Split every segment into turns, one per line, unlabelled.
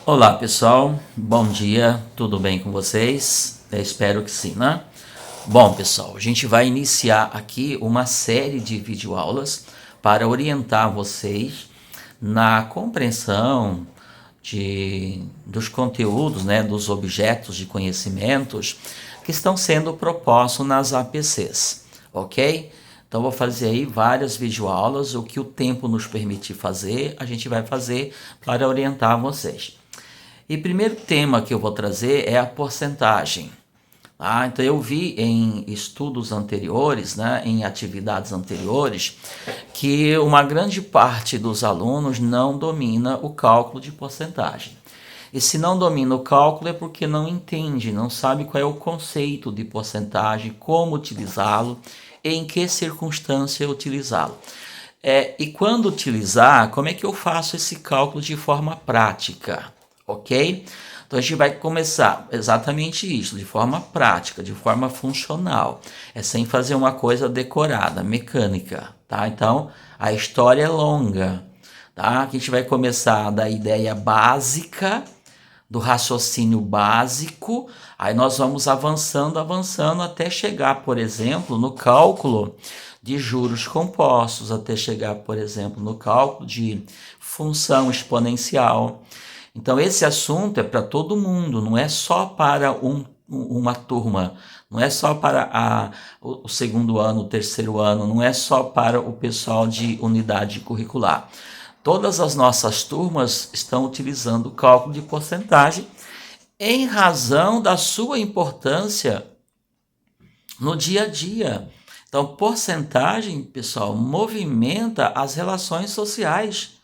Olá pessoal, bom dia, tudo bem com vocês? Eu espero que sim, né? Bom pessoal, a gente vai iniciar aqui uma série de videoaulas para orientar vocês na compreensão dos conteúdos, né, dos objetos de conhecimentos que estão sendo propostos nas APCs, ok? Então vou fazer aí várias videoaulas, o que o tempo nos permitir fazer, a gente vai fazer para orientar vocês. E o primeiro tema que eu vou trazer é a porcentagem. Então eu vi em estudos anteriores, né, em atividades anteriores, que uma grande parte dos alunos não domina o cálculo de porcentagem. E se não domina o cálculo é porque não entende, não sabe qual é o conceito de porcentagem, como utilizá-lo, em que circunstância utilizá-lo. E quando utilizar, como é que eu faço esse cálculo de forma prática? Ok? Então a gente vai começar exatamente isso, de forma prática, de forma funcional. É sem fazer uma coisa decorada, mecânica, tá? Então a história é longa, tá? Aqui a gente vai começar da ideia básica, do raciocínio básico, aí nós vamos avançando até chegar, por exemplo, no cálculo de juros compostos, até chegar, por exemplo, no cálculo de função exponencial. Então esse assunto é para todo mundo, não é só para uma turma, não é só para o segundo ano, o terceiro ano, não é só para o pessoal de unidade curricular. Todas as nossas turmas estão utilizando o cálculo de porcentagem em razão da sua importância no dia a dia. Então, porcentagem, pessoal, movimenta as relações sociais.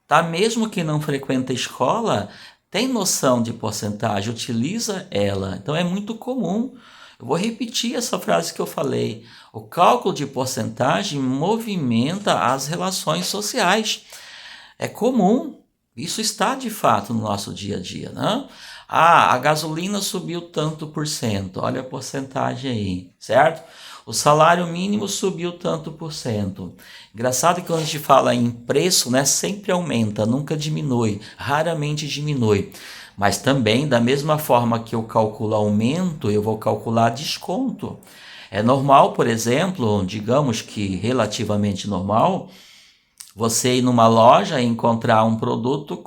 Tá? Mesmo que não frequenta a escola, tem noção de porcentagem, utiliza ela. Então é muito comum. Eu vou repetir essa frase que eu falei. O cálculo de porcentagem movimenta as relações sociais. É comum. Isso está de fato no nosso dia a dia, né? A gasolina subiu tanto por cento. Olha a porcentagem aí, certo? O salário mínimo subiu tanto por cento. Engraçado que quando a gente fala em preço, né, sempre aumenta, nunca diminui, raramente diminui. Mas também, da mesma forma que eu calculo aumento, eu vou calcular desconto. É normal, por exemplo, digamos que relativamente normal, você ir numa loja e encontrar um produto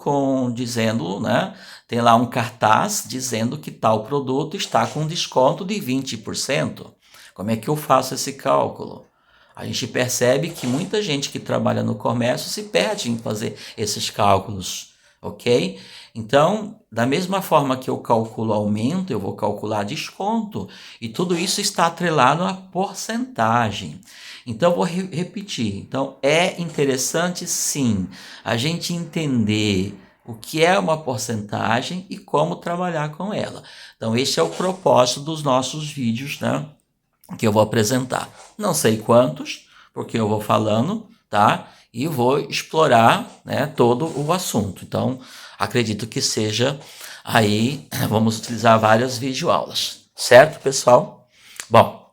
dizendo, né, tem lá um cartaz dizendo que tal produto está com desconto de 20%. Como é que eu faço esse cálculo? A gente percebe que muita gente que trabalha no comércio se perde em fazer esses cálculos, ok? Então, da mesma forma que eu calculo aumento, eu vou calcular desconto. E tudo isso está atrelado à porcentagem. Então, vou repetir. Então, é interessante, sim, a gente entender o que é uma porcentagem e como trabalhar com ela. Então, esse é o propósito dos nossos vídeos, né, que eu vou apresentar. Não sei quantos, porque eu vou falando, tá? E vou explorar, né, todo o assunto. Então, acredito que seja aí, vamos utilizar várias videoaulas. Certo, pessoal? Bom,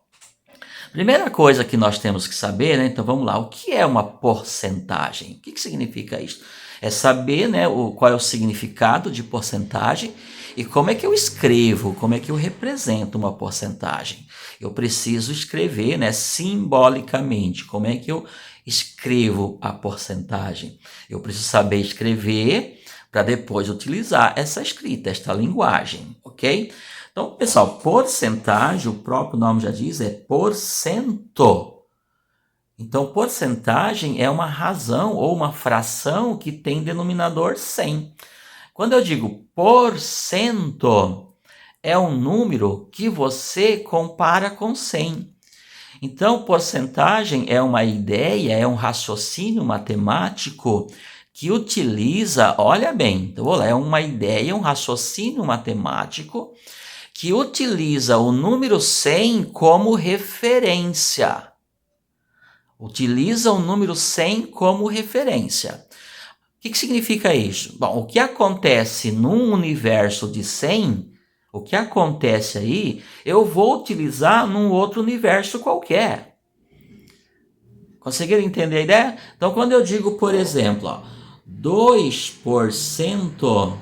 primeira coisa que nós temos que saber, né? Então vamos lá, o que é uma porcentagem? O que significa isso? É saber, né, qual é o significado de porcentagem e como é que eu escrevo, como é que eu represento uma porcentagem. Eu preciso escrever, né, simbolicamente, como é que eu escrevo a porcentagem. Eu preciso saber escrever para depois utilizar essa escrita, esta linguagem, ok? Então, pessoal, porcentagem, o próprio nome já diz, é porcento. Então, porcentagem é uma razão ou uma fração que tem denominador 100. Quando eu digo porcento, é um número que você compara com 100. Então, porcentagem é uma ideia, é um raciocínio matemático que utiliza, olha bem, então, é uma ideia, um raciocínio matemático que utiliza o número 100 como referência. Utiliza o número 100 como referência. O que significa isso? Bom, o que acontece num universo de 100, o que acontece aí, eu vou utilizar num outro universo qualquer. Conseguiram entender a ideia? Então, quando eu digo, por exemplo, 2%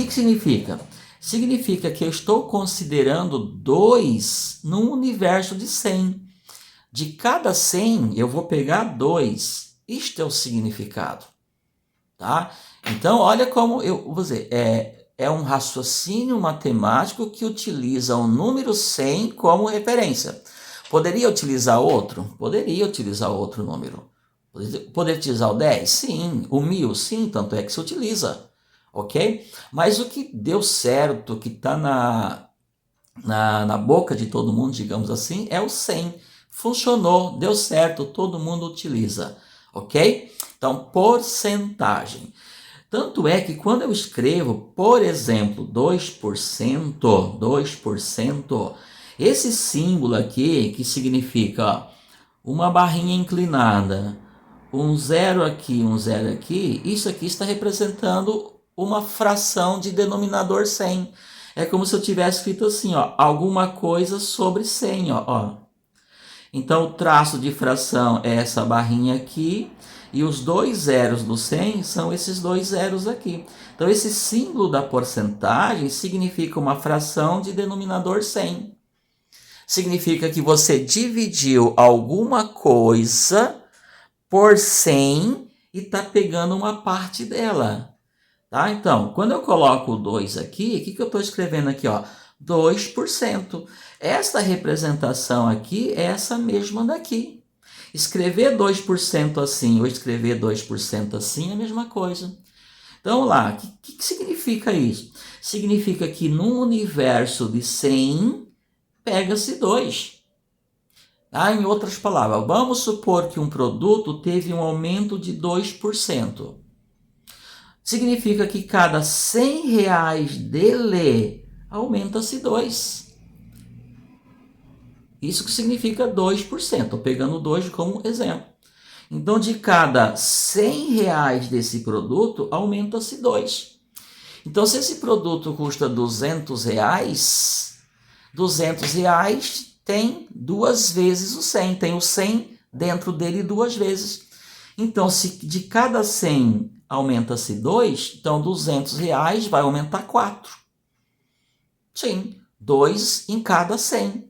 que significa? Significa que eu estou considerando 2 num universo de 100. De cada 100, eu vou pegar 2. Isto é o significado. Tá? Então, olha como eu vou dizer, é um raciocínio matemático que utiliza o número 100 como referência. Poderia utilizar outro? Poderia utilizar outro número. Poderia utilizar o 10? Sim. O 1000? Sim, tanto é que se utiliza. Ok? Mas o que deu certo, que está na boca de todo mundo, digamos assim, é o 100. Funcionou, deu certo, todo mundo utiliza. Ok? Então, porcentagem. Tanto é que quando eu escrevo, por exemplo, 2%, esse símbolo aqui, que significa ó, uma barrinha inclinada, um zero aqui, um zero aqui, isso aqui está representando uma fração de denominador 100. É como se eu tivesse escrito assim, ó, alguma coisa sobre 100, ó. Então, o traço de fração é essa barrinha aqui, e os 2 zeros do 100 são esses 2 zeros aqui. Então, esse símbolo da porcentagem significa uma fração de denominador 100. Significa que você dividiu alguma coisa por 100 e está pegando uma parte dela. Tá? Então, quando eu coloco o 2 aqui, o que eu estou escrevendo aqui? Ó? 2%. Esta representação aqui é essa mesma daqui. Escrever 2% assim ou escrever 2% assim é a mesma coisa. Então, lá, o que significa isso? Significa que num universo de 100, pega-se 2. Tá? Em outras palavras, vamos supor que um produto teve um aumento de 2%. Significa que cada R$100 dele aumenta-se 2. Isso que significa 2%. Estou pegando 2 como exemplo. Então, de cada R$100 desse produto, aumenta-se 2. Então, se esse produto custa R$200, R$200 tem 2 vezes o 100. Tem o 100 dentro dele 2 vezes. Então, se de cada 100 aumenta-se 2, então R$200 vai aumentar 4. Sim, 2 em cada 100.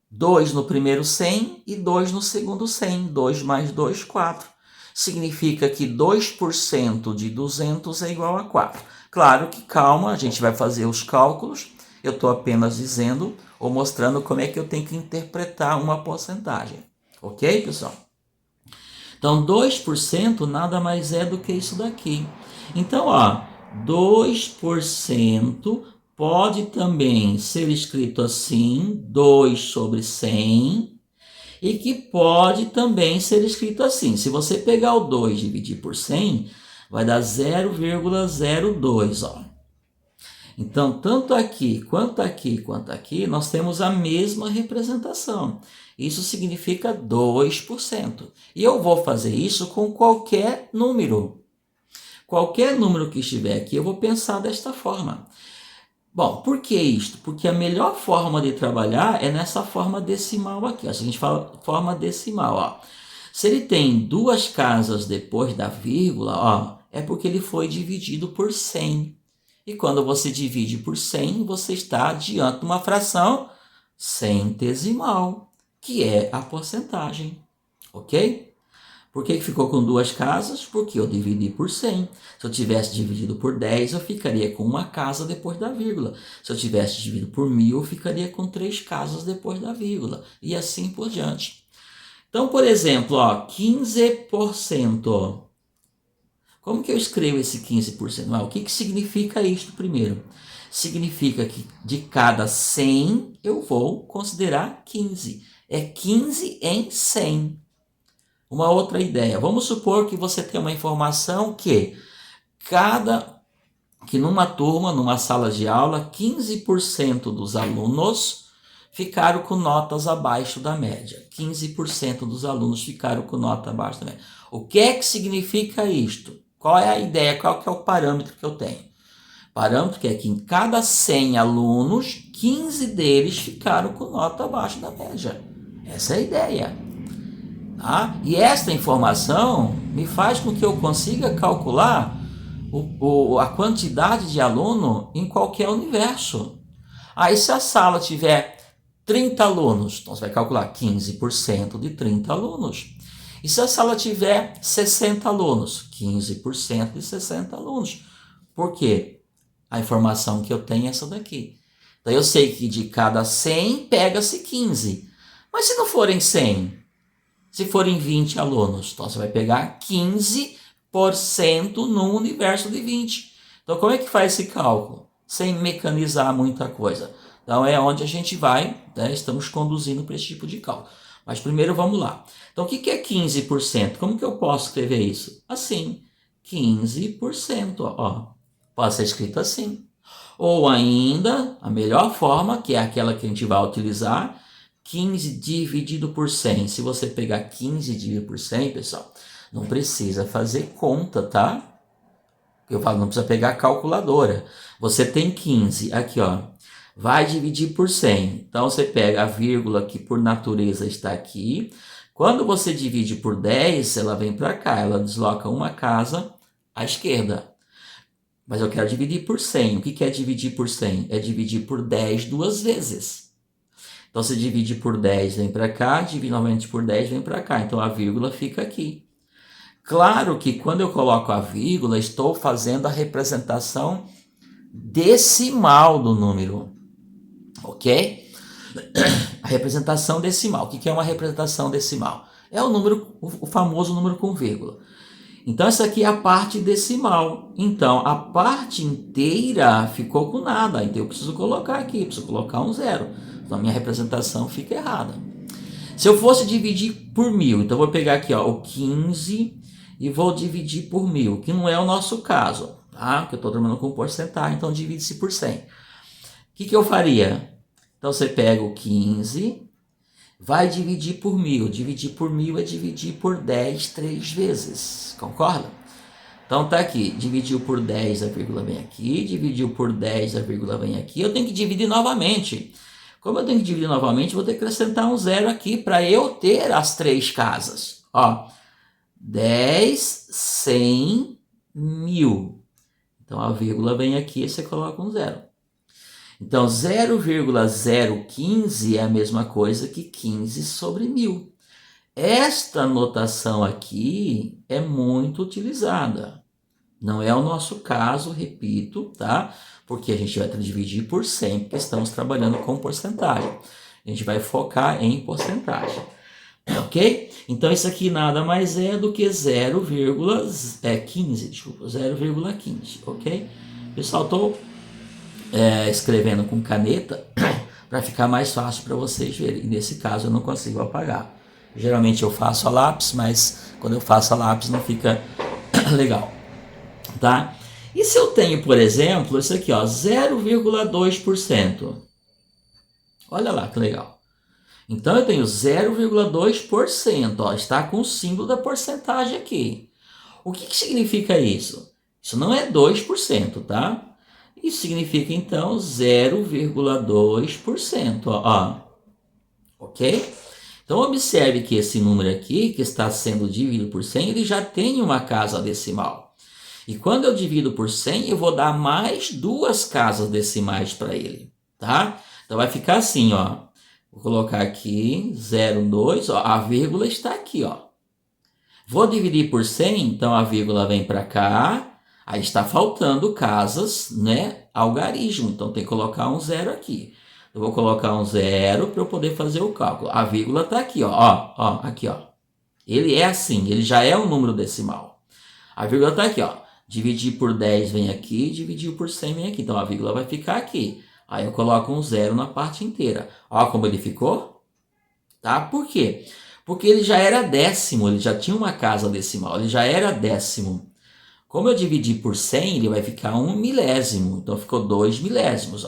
2 no primeiro 100 e 2 no segundo 100. 2 mais 2, 4. Significa que 2% de 200 é igual a 4. Claro que calma, a gente vai fazer os cálculos. Eu estou apenas dizendo ou mostrando como é que eu tenho que interpretar uma porcentagem. Ok, pessoal? Então, 2% nada mais é do que isso daqui. Então, ó, 2% pode também ser escrito assim, 2 sobre 100, e que pode também ser escrito assim. Se você pegar o 2 e dividir por 100, vai dar 0,02, ó. Então, tanto aqui, quanto aqui, quanto aqui, nós temos a mesma representação. Isso significa 2%. E eu vou fazer isso com qualquer número. Qualquer número que estiver aqui, eu vou pensar desta forma. Bom, por que isto? Porque a melhor forma de trabalhar é nessa forma decimal aqui. A gente fala forma decimal. Ó. Se ele tem 2 casas depois da vírgula, ó, é porque ele foi dividido por 100. E quando você divide por 100, você está diante de uma fração centesimal, que é a porcentagem. Ok? Por que ficou com 2 casas? Porque eu dividi por 100. Se eu tivesse dividido por 10, eu ficaria com 1 casa depois da vírgula. Se eu tivesse dividido por 1000, eu ficaria com 3 casas depois da vírgula. E assim por diante. Então, por exemplo, ó, 15%. Como que eu escrevo esse 15%? O que significa isto primeiro? Significa que de cada 100 eu vou considerar 15. É 15 em 100. Uma outra ideia. Vamos supor que você tem uma informação que numa turma, numa sala de aula, 15% dos alunos ficaram com notas abaixo da média. 15% dos alunos ficaram com nota abaixo da média. O que é que significa isto? Qual é a ideia? Qual que é o parâmetro que eu tenho? O parâmetro que é que em cada 100 alunos, 15 deles ficaram com nota abaixo da média. Essa é a ideia. Tá? E esta informação me faz com que eu consiga calcular a quantidade de aluno em qualquer universo. Aí se a sala tiver 30 alunos, então você vai calcular 15% de 30 alunos. E se a sala tiver 60 alunos, 15% de 60 alunos. Por quê? A informação que eu tenho é essa daqui. Então eu sei que de cada 100 pega-se 15. Mas se não forem 100, se forem 20 alunos, então você vai pegar 15% no universo de 20. Então como é que faz esse cálculo? Sem mecanizar muita coisa. Então é onde a gente vai, né? Estamos conduzindo para esse tipo de cálculo. Mas primeiro vamos lá. Então o que é 15%? Como que eu posso escrever isso? Assim, 15%, ó. Pode ser escrito assim. Ou ainda, a melhor forma, que é aquela que a gente vai utilizar, 15 dividido por 100. Se você pegar 15 dividido por 100, pessoal, não precisa fazer conta, tá? Eu falo, não precisa pegar calculadora. Você tem 15, aqui ó, vai dividir por 100. Então você pega a vírgula que por natureza está aqui. Quando você divide por 10, ela vem para cá, ela desloca uma casa à esquerda. Mas eu quero dividir por 100. O que é dividir por 100? É dividir por 10 duas vezes. Então, você divide por 10, vem para cá, divide novamente por 10, vem para cá. Então, a vírgula fica aqui. Claro que quando eu coloco a vírgula, estou fazendo a representação decimal do número. Ok? A representação decimal. O que é uma representação decimal? É o número, o famoso número com vírgula. Então, essa aqui é a parte decimal. Então, a parte inteira ficou com nada. Então, eu preciso colocar aqui, preciso colocar um zero. Então, a minha representação fica errada. Se eu fosse dividir por 1000, então eu vou pegar aqui ó, o 15 e vou dividir por 1000, que não é o nosso caso, tá? Porque eu estou trabalhando com porcentagem, então divide-se por 100. O que eu faria? Então, você pega o 15... vai dividir por 1000. Dividir por 1000 é dividir por 10 3 vezes. Concorda? Então tá aqui. Dividiu por 10, a vírgula vem aqui. Dividiu por 10, a vírgula vem aqui. Eu tenho que dividir novamente. Como eu tenho que dividir novamente, vou ter que acrescentar um zero aqui para eu ter as 3 casas. Ó, 10, 100, 1000. Então a vírgula vem aqui e você coloca um zero. Então, 0,015 é a mesma coisa que 15 sobre 1000. Esta notação aqui é muito utilizada. Não é o nosso caso, repito, tá? Porque a gente vai dividir por 100, porque estamos trabalhando com porcentagem. A gente vai focar em porcentagem. Ok? Então, isso aqui nada mais é do que 0,15, desculpa, 0,15, ok? Pessoal, estou escrevendo com caneta para ficar mais fácil para vocês verem. E nesse caso eu não consigo apagar. Geralmente eu faço a lápis, mas quando eu faço a lápis não fica legal, tá? E se eu tenho, por exemplo, isso aqui, ó, 0,2%. Olha lá que legal. Então eu tenho 0,2%, ó, está com o símbolo da porcentagem aqui. O que significa isso? Isso não é 2%, tá? Isso significa, então, 0,2%, ó. Ok? Então, observe que esse número aqui, que está sendo dividido por 100, ele já tem uma casa decimal. E quando eu divido por 100, eu vou dar mais 2 casas decimais para ele, tá? Então, vai ficar assim, ó. Vou colocar aqui, 0,2, ó. A vírgula está aqui, ó. Vou dividir por 100, então a vírgula vem para cá. Aí está faltando casas, né? Algarismo. Então tem que colocar um zero aqui. Eu vou colocar um zero para eu poder fazer o cálculo. A vírgula está aqui, ó. Ó, aqui, ó. Ele é assim, ele já é um número decimal. A vírgula está aqui, ó. Dividir por 10 vem aqui, dividir por 100 vem aqui. Então a vírgula vai ficar aqui. Aí eu coloco um zero na parte inteira. Ó como ele ficou. Tá? Por quê? Porque ele já era décimo, ele já tinha uma casa decimal, ele já era décimo. Como eu dividi por 100, ele vai ficar 1 milésimo. Então, ficou 2 milésimos.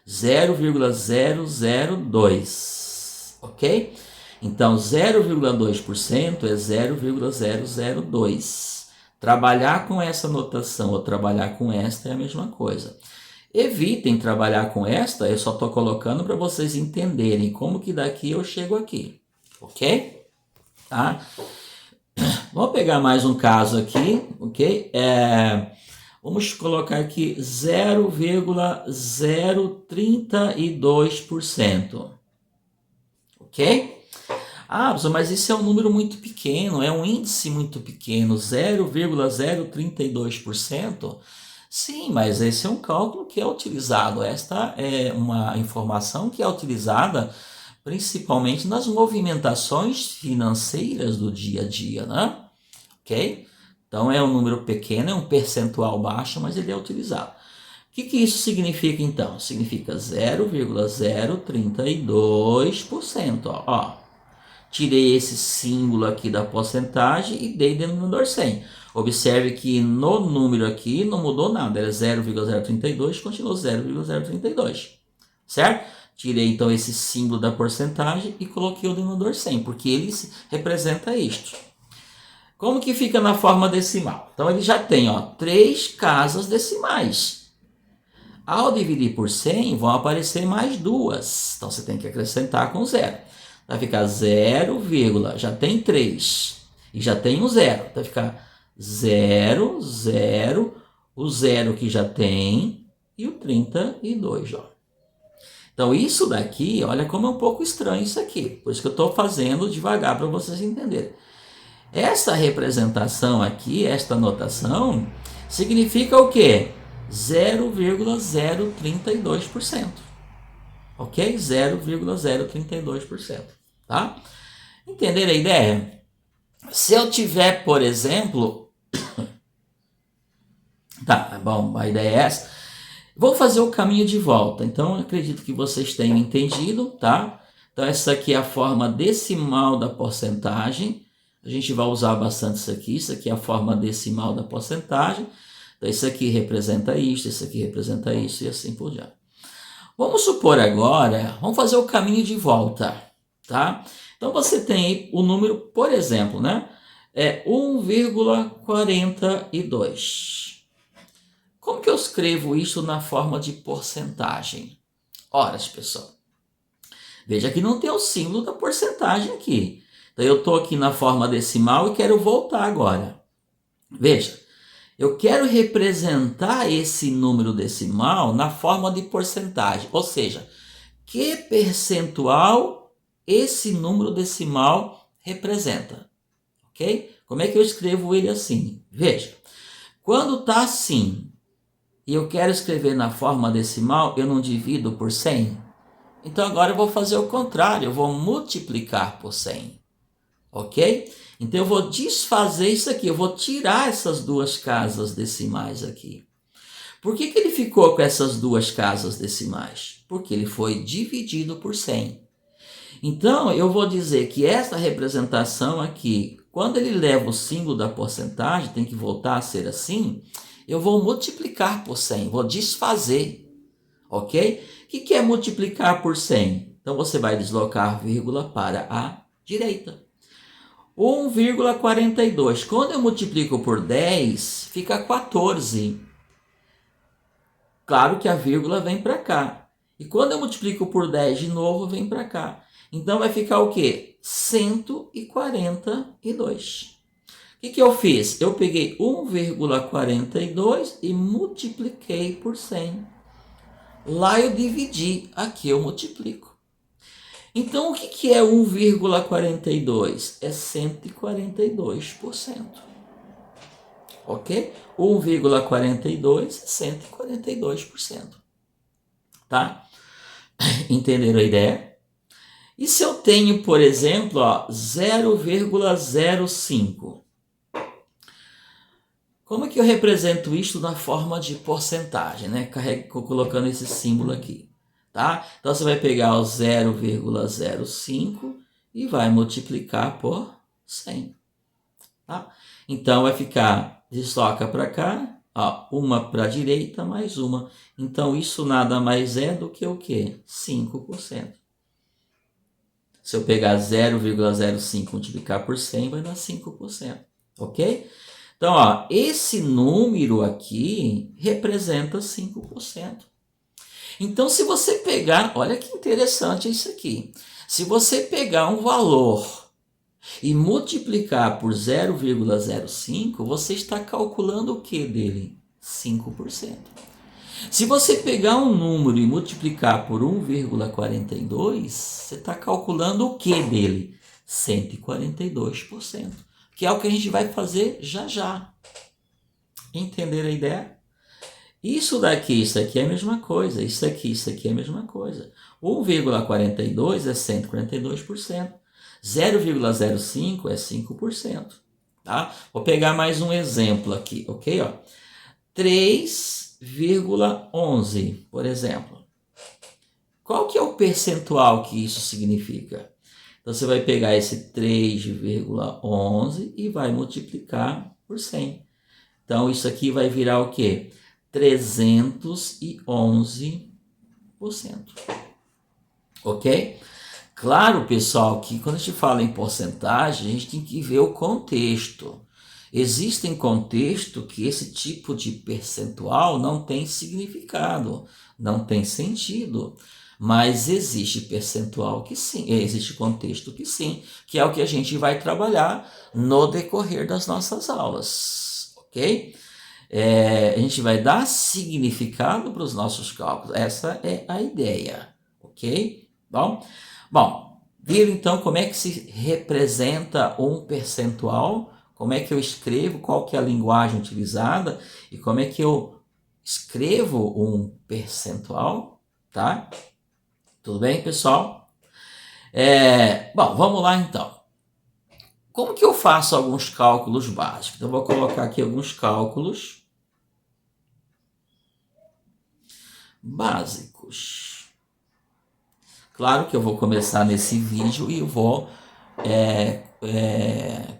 0,002. Ok? Então, 0,2% é 0,002. Trabalhar com essa notação ou trabalhar com esta é a mesma coisa. Evitem trabalhar com esta, eu só estou colocando para vocês entenderem como que daqui eu chego aqui. Ok? Tá? Vamos pegar mais um caso aqui, ok? Vamos colocar aqui 0,032%. Ok? Ah, professor, mas isso é um número muito pequeno, é um índice muito pequeno, 0,032%. Sim, mas esse é um cálculo que é utilizado. Esta é uma informação que é utilizada principalmente nas movimentações financeiras do dia a dia, né? Ok? Então é um número pequeno, é um percentual baixo, mas ele é utilizado. O que isso significa então? Significa 0,032%. Ó. Tirei esse símbolo aqui da porcentagem e dei denominador 100. Observe que no número aqui não mudou nada, era 0,032, continuou 0,032, certo? Tirei então esse símbolo da porcentagem e coloquei o denominador 100, porque ele representa isto. Como que fica na forma decimal? Então ele já tem 3 casas decimais. Ao dividir por 100, vão aparecer mais 2. Então você tem que acrescentar com 0. Vai ficar 0, já tem 3. E já tem um 0. Vai ficar 0, 0, o 0 que já tem e o 32. Ó. Então isso daqui, olha como é um pouco estranho isso aqui. Por isso que eu estou fazendo devagar para vocês entenderem. Essa representação aqui, esta notação, significa o quê? 0,032%. Ok? 0,032%. Tá? Entenderam a ideia? Se eu tiver, por exemplo... Tá, bom, a ideia é essa. Vou fazer o caminho de volta. Então, acredito que vocês tenham entendido, tá? Então, essa aqui é a forma decimal da porcentagem. A gente vai usar bastante isso aqui. Isso aqui é a forma decimal da porcentagem. Então, isso aqui representa isso, isso aqui representa isso e assim por diante. Vamos supor agora, vamos fazer o caminho de volta, tá? Então, você tem aí o número, por exemplo, né? É 1,42. Como que eu escrevo isso na forma de porcentagem? Ora, pessoal, veja que não tem o símbolo da porcentagem aqui. Então, eu estou aqui na forma decimal e quero voltar agora. Veja, eu quero representar esse número decimal na forma de porcentagem, ou seja, que percentual esse número decimal representa, ok? Como é que eu escrevo ele assim? Veja, quando está assim e eu quero escrever na forma decimal, eu não divido por 100. Então agora eu vou fazer o contrário, eu vou multiplicar por 100, ok? Então eu vou desfazer isso aqui, eu vou tirar essas 2 casas decimais aqui. Por que ele ficou com essas 2 casas decimais? Porque ele foi dividido por 100. Então eu vou dizer que essa representação aqui, quando ele leva o símbolo da porcentagem, tem que voltar a ser assim, eu vou multiplicar por 100, vou desfazer, ok? O que é multiplicar por 100? Então você vai deslocar a vírgula para a direita. 1,42. Quando eu multiplico por 10, fica 14. Claro que a vírgula vem para cá. E quando eu multiplico por 10 de novo, vem para cá. Então vai ficar o quê? 142. O que eu fiz? Eu peguei 1,42 e multipliquei por 100. Lá eu dividi, aqui eu multiplico. Então, o que é 1,42? É 142%. Ok? 1,42 é 142%. Tá? Entenderam a ideia? E se eu tenho, por exemplo, 0,05? Como é que eu represento isto na forma de porcentagem, né? Colocando esse símbolo aqui. Tá? Então você vai pegar o 0,05 e vai multiplicar por 100. Tá? Então vai ficar, desloca para cá, uma para a direita mais uma. Então isso nada mais é do que o quê? 5%. Se eu pegar 0,05 e multiplicar por 100, vai dar 5%. Ok? Então, esse número aqui representa 5%. Então, se você pegar, olha que interessante isso aqui. Se você pegar um valor e multiplicar por 0,05, você está calculando o que dele? 5%. Se você pegar um número e multiplicar por 1,42, você está calculando o que dele? 142%, que é o que a gente vai fazer já já. Entenderam a ideia? Isso aqui é a mesma coisa. Isso aqui é a mesma coisa. 1,42 é 142%. 0,05 é 5%. Tá? Vou pegar mais um exemplo aqui, ok? 3,11, por exemplo. Qual que é o percentual que isso significa? Então, você vai pegar esse 3,11 e vai multiplicar por 100. Então, isso aqui vai virar o quê? 311%. Ok? Claro, pessoal, que quando a gente fala em porcentagem, a gente tem que ver o contexto. Existem contextos que esse tipo de percentual não tem significado, não tem sentido. Mas existe percentual que sim, existe contexto que sim, que é o que a gente vai trabalhar no decorrer das nossas aulas, ok? A gente vai dar significado para os nossos cálculos, essa é a ideia, ok? Bom, viram então como é que se representa um percentual, como é que eu escrevo, qual que é a linguagem utilizada e como é que eu escrevo um percentual, tá? Tudo bem, pessoal? Vamos lá então. Como que eu faço alguns cálculos básicos? Então, eu vou colocar aqui alguns cálculos básicos. Claro que eu vou começar nesse vídeo e eu vou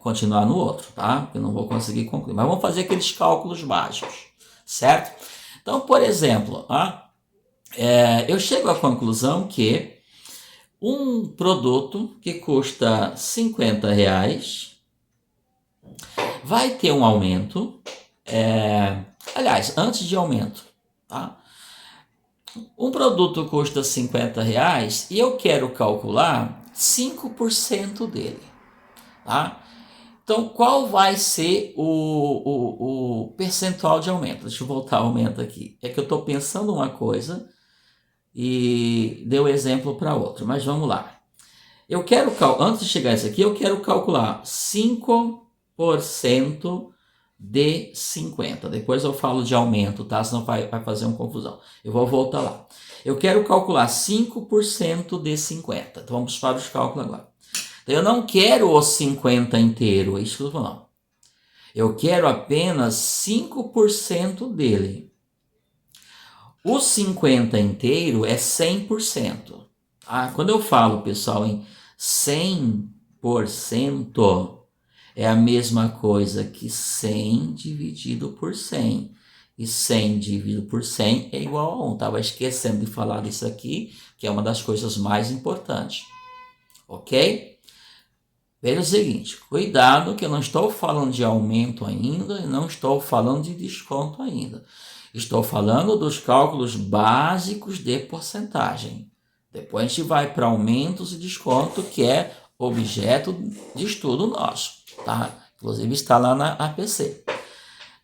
continuar no outro, tá? Eu não vou conseguir concluir. Mas vamos fazer aqueles cálculos básicos, certo? Então, por exemplo, eu chego à conclusão que um produto que custa R$50 vai ter um aumento. Aliás, antes de aumento, tá? Um produto custa R$50 e eu quero calcular 5% dele, tá? Então, qual vai ser o percentual de aumento? Deixa eu voltar ao aumento aqui. É que eu estou pensando uma coisa e dei o exemplo para outra, mas vamos lá. Eu quero, antes de chegar a isso aqui, eu quero calcular 5% de 50. Depois eu falo de aumento, tá? Senão vai fazer uma confusão. Eu vou voltar lá. Eu quero calcular 5% de 50. Então vamos para os cálculos agora. Então, eu não quero os 50 inteiro, é isso que eu estou falando. Eu quero apenas 5% dele. O 50 inteiro é 100%. Quando eu falo, pessoal, em 100%, é a mesma coisa que 100 dividido por 100. E 100 dividido por 100 é igual a 1. Estava esquecendo de falar disso aqui, que é uma das coisas mais importantes. Ok? Veja o seguinte, cuidado que eu não estou falando de aumento ainda e não estou falando de desconto ainda. Estou falando dos cálculos básicos de porcentagem. Depois a gente vai para aumentos e desconto, que é objeto de estudo nosso, tá? Inclusive está lá na APC.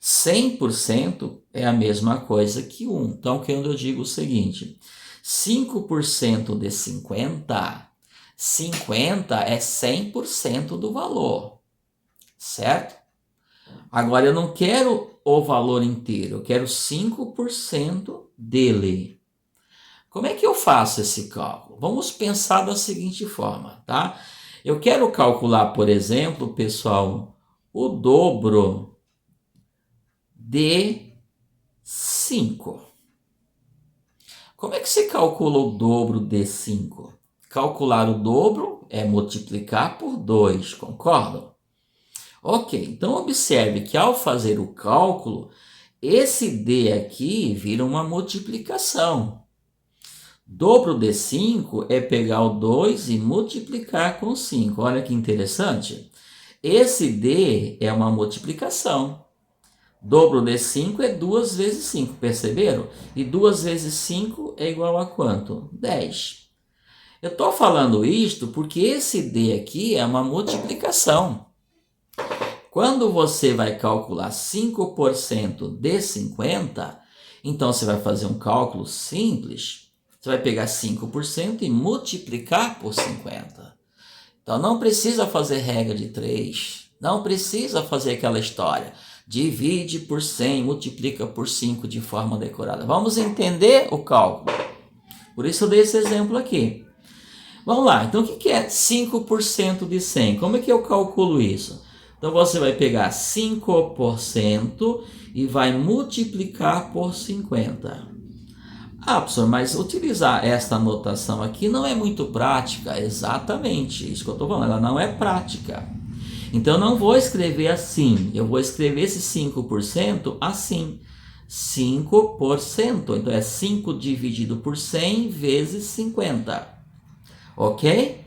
100% é a mesma coisa que 1. Então, quando eu digo o seguinte, 5% de 50 é 100% do valor, certo? Agora, eu não quero o valor inteiro, eu quero 5% dele. Como é que eu faço esse cálculo? Vamos pensar da seguinte forma, tá? Eu quero calcular, por exemplo, pessoal, o dobro de 5. Como é que se calcula o dobro de 5? Calcular o dobro é multiplicar por 2, concordam? Ok, então observe que ao fazer o cálculo, esse D aqui vira uma multiplicação. Dobro de 5 é pegar o 2 e multiplicar com 5. Olha que interessante. Esse D é uma multiplicação. Dobro de 5 é 2 vezes 5, perceberam? E 2 vezes 5 é igual a quanto? 10. Eu estou falando isto porque esse D aqui é uma multiplicação. Quando você vai calcular 5% de 50, então você vai fazer um cálculo simples. Você vai pegar 5% e multiplicar por 50. Então não precisa fazer regra de 3, não precisa fazer aquela história. Divide por 100, multiplica por 5 de forma decorada. Vamos entender o cálculo. Por isso eu dei esse exemplo aqui. Vamos lá, então o que é 5% de 100? Como é que eu calculo isso? Então você vai pegar 5% e vai multiplicar por 50. Ah, professor, mas utilizar esta notação aqui não é muito prática. Exatamente, isso que eu estou falando, ela não é prática. Então eu não vou escrever assim, eu vou escrever esse 5% assim. 5%, então é 5 dividido por 100 vezes 50. Ok?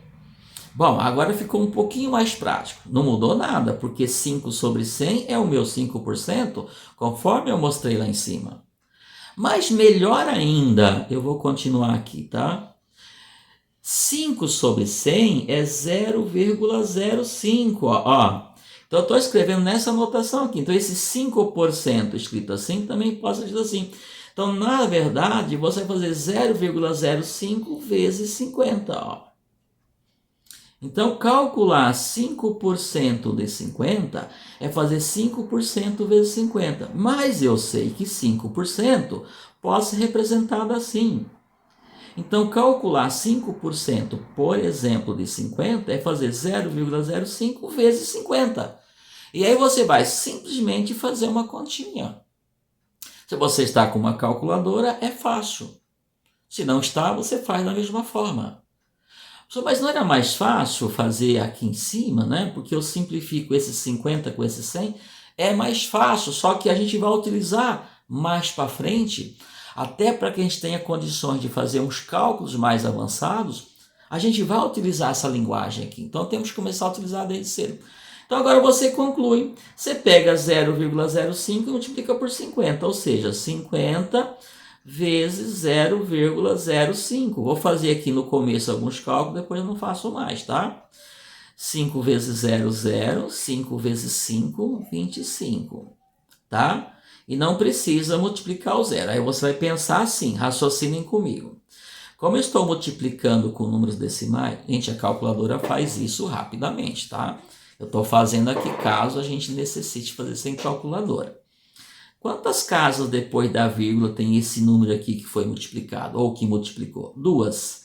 Bom, agora ficou um pouquinho mais prático. Não mudou nada, porque 5 sobre 100 é o meu 5%, conforme eu mostrei lá em cima. Mas melhor ainda, eu vou continuar aqui, tá? 5 sobre 100 é 0,05, ó. Então eu estou escrevendo nessa anotação aqui. Então esse 5% escrito assim também pode ser escrito assim. Então, na verdade, você vai fazer 0,05 vezes 50, ó. Então, calcular 5% de 50 é fazer 5% vezes 50. Mas eu sei que 5% pode ser representado assim. Então, calcular 5%, por exemplo, de 50 é fazer 0,05 vezes 50. E aí você vai simplesmente fazer uma continha. Se você está com uma calculadora, é fácil. Se não está, você faz da mesma forma. Mas não era mais fácil fazer aqui em cima, né? Porque eu simplifico esses 50 com esses 100. É mais fácil, só que a gente vai utilizar mais para frente, até para que a gente tenha condições de fazer uns cálculos mais avançados, a gente vai utilizar essa linguagem aqui. Então temos que começar a utilizar desde cedo. Então agora você conclui. Você pega 0,05 e multiplica por 50, ou seja, 50 vezes 0,05. Vou fazer aqui no começo alguns cálculos, depois eu não faço mais, tá? 5 vezes 0, 0. 5 vezes 5, 25, tá? E não precisa multiplicar o zero. Aí você vai pensar assim, raciocinem comigo. Como eu estou multiplicando com números decimais, gente, a calculadora faz isso rapidamente, tá? Eu estou fazendo aqui caso a gente necessite fazer sem calculadora. Quantas casas depois da vírgula tem esse número aqui que foi multiplicado, ou que multiplicou? 2.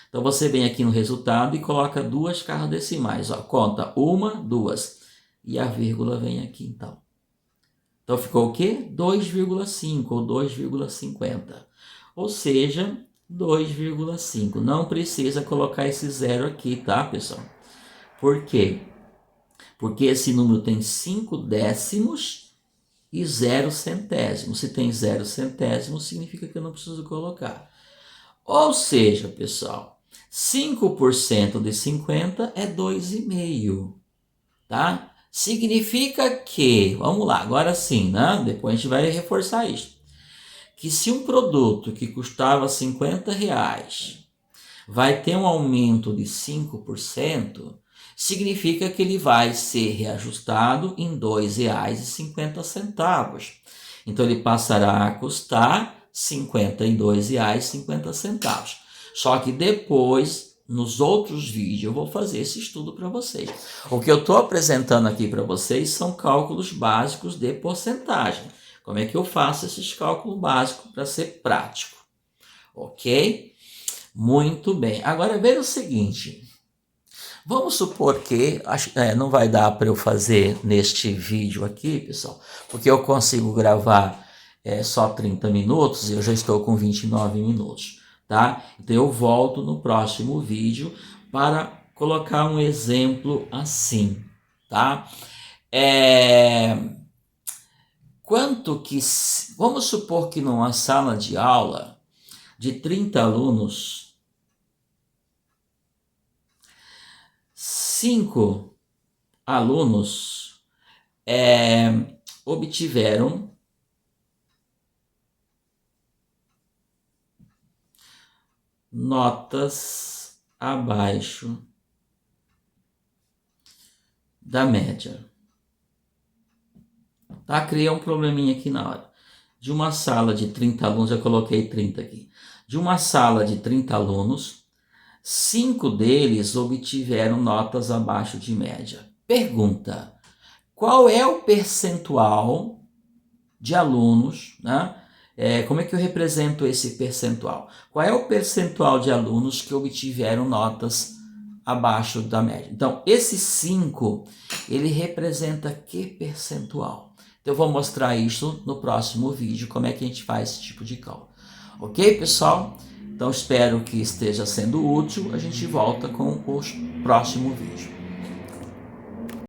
Então você vem aqui no resultado e coloca 2 casas decimais. Ó, conta 1, 2. E a vírgula vem aqui então. Então ficou o quê? 2,5 ou 2,50. Ou seja, 2,5. Não precisa colocar esse zero aqui, tá, pessoal? Por quê? Porque esse número tem 5 décimos e 0 centésimos. Se tem 0 centésimos, significa que eu não preciso colocar. Ou seja, pessoal, 5% de 50 é 2,5, tá? Significa que, vamos lá, agora sim, né? Depois a gente vai reforçar isso. Que se um produto que custava R$ 50 vai ter um aumento de 5%, significa que ele vai ser reajustado em R$ 2,50. Então ele passará a custar R$ 52,50. Só que depois, nos outros vídeos, eu vou fazer esse estudo para vocês. O que eu estou apresentando aqui para vocês são cálculos básicos de porcentagem. Como é que eu faço esses cálculos básicos para ser prático? Ok? Muito bem. Agora veja o seguinte. Vamos supor que não vai dar para eu fazer neste vídeo aqui, pessoal, porque eu consigo gravar só 30 minutos e eu já estou com 29 minutos, tá? Então eu volto no próximo vídeo para colocar um exemplo assim, tá? Vamos supor que numa sala de aula de 30 alunos, 5 alunos obtiveram notas abaixo da média. tá? Criei um probleminha aqui na hora. De uma sala de 30 alunos, eu coloquei 30 aqui. De uma sala de 30 alunos, 5 deles obtiveram notas abaixo de média. Pergunta: qual é o percentual de alunos, né? Como é que eu represento esse percentual? Qual é o percentual de alunos que obtiveram notas abaixo da média? Então, esse 5, ele representa que percentual? Então, eu vou mostrar isso no próximo vídeo, como é que a gente faz esse tipo de cálculo. Ok, pessoal? Então, espero que esteja sendo útil. A gente volta com o próximo vídeo.